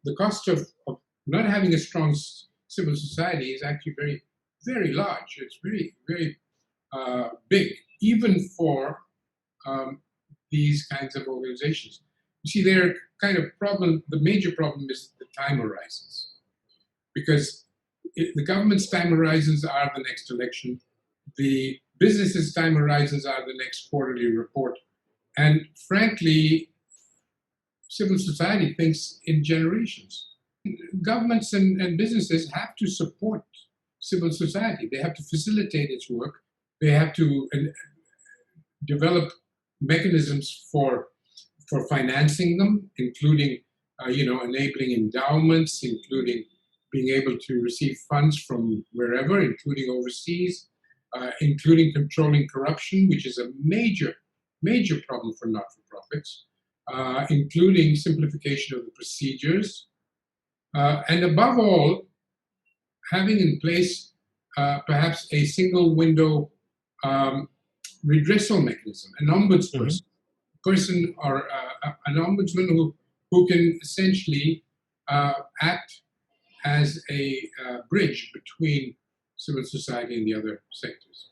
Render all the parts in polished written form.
the cost of not having a strong civil society is actually very, very large. It's very, very big, even for these kinds of organizations. You see, their kind of problem, the major problem is the time horizons. Because the government's time horizons are the next election, the businesses' time horizons are the next quarterly report. And frankly, civil society thinks in generations. Governments and businesses have to support civil society. They have to facilitate its work. They have to develop mechanisms for financing them, including enabling endowments, including being able to receive funds from wherever, including overseas, including controlling corruption, which is a major problem for not-for-profits, including simplification of the procedures, and above all, having in place perhaps a single window redressal mechanism, an ombudsperson, or an ombudsman who can essentially act as a bridge between civil society and the other sectors.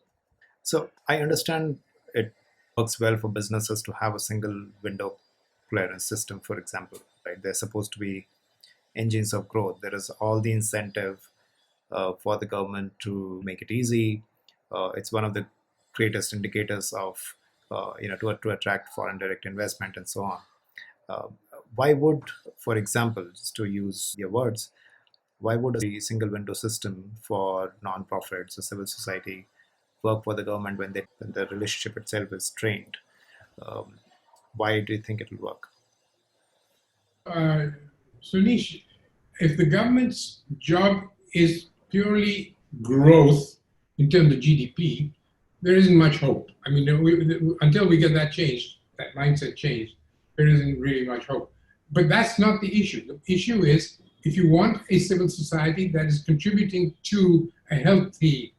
So I understand it works well for businesses to have a single window clearance system, for example, right? They're supposed to be engines of growth. There is all the incentive for the government to make it easy. It's one of the greatest indicators of, to attract foreign direct investment and so on. Why would, for example, just to use your words, why would a single window system for non-profits or civil society work for the government when the relationship itself is strained? Why do you think it will work? Sunish, if the government's job is purely growth in terms of GDP, there isn't much hope. I mean, until we get that changed, that mindset changed, there isn't really much hope. But that's not the issue. The issue is, if you want a civil society that is contributing to a healthy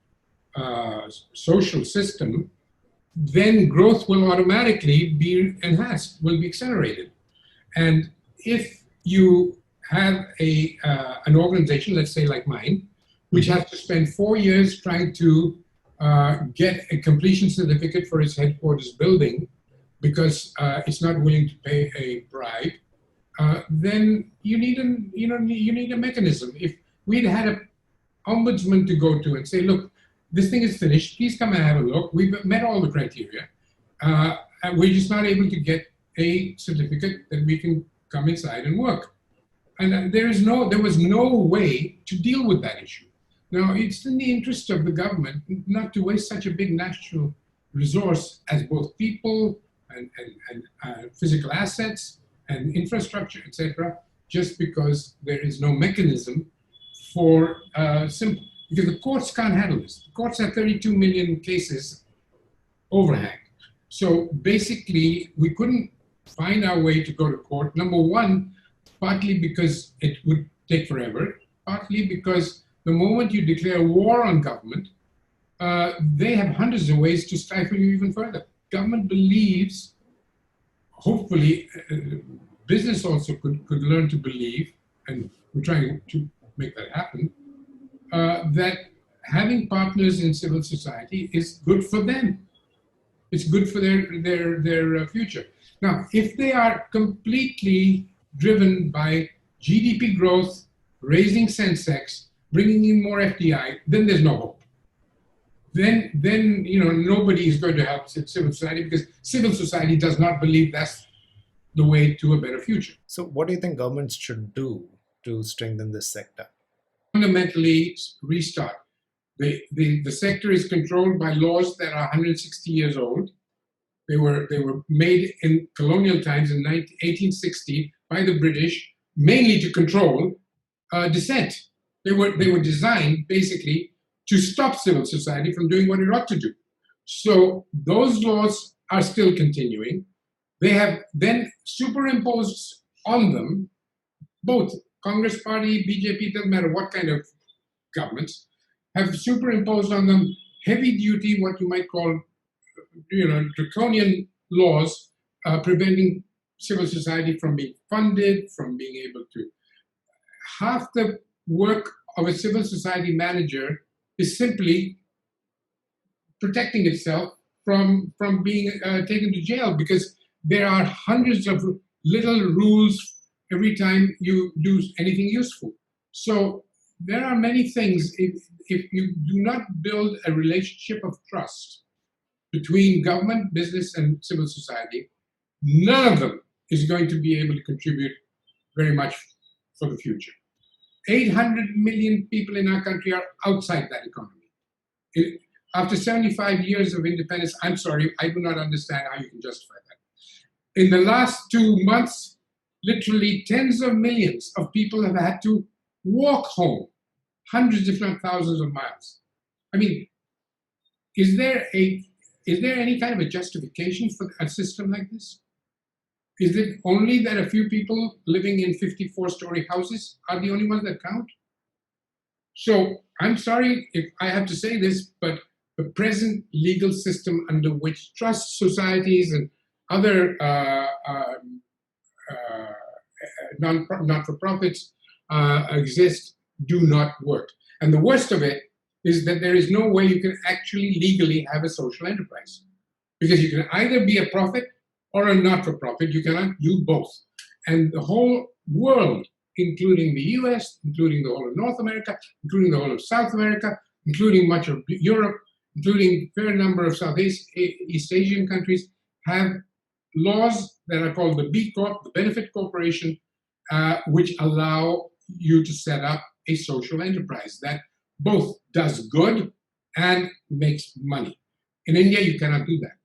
social system, then growth will automatically be enhanced, will be accelerated. And if you have an organization, let's say like mine, which has to spend 4 years trying to get a completion certificate for its headquarters building because it's not willing to pay a bribe, then you need a mechanism. If we'd had an ombudsman to go to and say, look, this thing is finished, please come and have a look. We've met all the criteria. And we're just not able to get a certificate that we can come inside and work. And there was no way to deal with that issue. Now, it's in the interest of the government not to waste such a big national resource as both people and physical assets and infrastructure, etc., just because there is no mechanism for because the courts can't handle this. The courts have 32 million cases overhang. So basically, we couldn't find our way to go to court. Number one, partly because it would take forever, partly because the moment you declare war on government, they have hundreds of ways to stifle you even further. Government believes, hopefully, business also could learn to believe, and we're trying to make that happen, that having partners in civil society is good for them. It's good for their future. Now, if they are completely driven by GDP growth, raising Sensex, bringing in more FDI, then there's no hope. Then nobody is going to help civil society because civil society does not believe that's the way to a better future. So what do you think governments should do to strengthen this sector? Fundamentally restart. The sector is controlled by laws that are 160 years old. They were made in colonial times in 1860 by the British, mainly to control dissent. They were designed basically to stop civil society from doing what it ought to do. So those laws are still continuing. They have then superimposed on them, both Congress Party, BJP, doesn't matter what kind of governments, have superimposed on them heavy duty, what you might call, draconian laws preventing civil society from being funded, from being able to half the work of a civil society manager is simply protecting itself from being taken to jail, because there are hundreds of little rules every time you do anything useful. So there are many things. If you do not build a relationship of trust between government, business, and civil society, none of them is going to be able to contribute very much for the future. 800 million people in our country are outside that economy. After 75 years of independence, I'm sorry, I do not understand how you can justify that. In the last 2 months, literally tens of millions of people have had to walk home, hundreds, if not thousands of miles. I mean, is there any kind of a justification for a system like this? Is it only that a few people living in 54-story houses are the only ones that count? So I'm sorry if I have to say this, but the present legal system under which trust societies and other not-for-profits exist do not work. And the worst of it is that there is no way you can actually legally have a social enterprise, because you can either be a profit or a not-for-profit. You cannot do both. And the whole world, including the US, including the whole of North America, including the whole of South America, including much of Europe, including a fair number of Southeast Asian countries, have laws that are called the B Corp, the Benefit Corporation, which allow you to set up a social enterprise that both does good and makes money. In India, you cannot do that.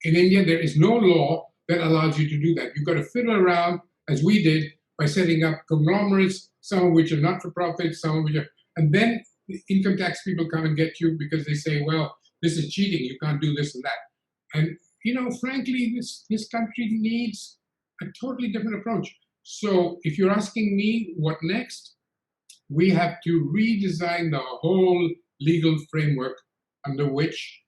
In India, there is no law that allows you to do that. You've got to fiddle around, as we did, by setting up conglomerates, some of which are not-for-profit, some of which are, and then the income tax people come and get you because they say, well, this is cheating, you can't do this and that. And, you know, frankly, this country needs a totally different approach. So if you're asking me what next, we have to redesign the whole legal framework under which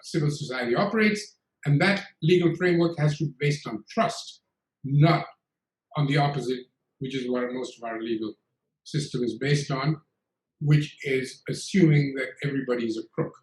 civil society operates, and that legal framework has to be based on trust, not on the opposite, which is what most of our legal system is based on, which is assuming that everybody is a crook.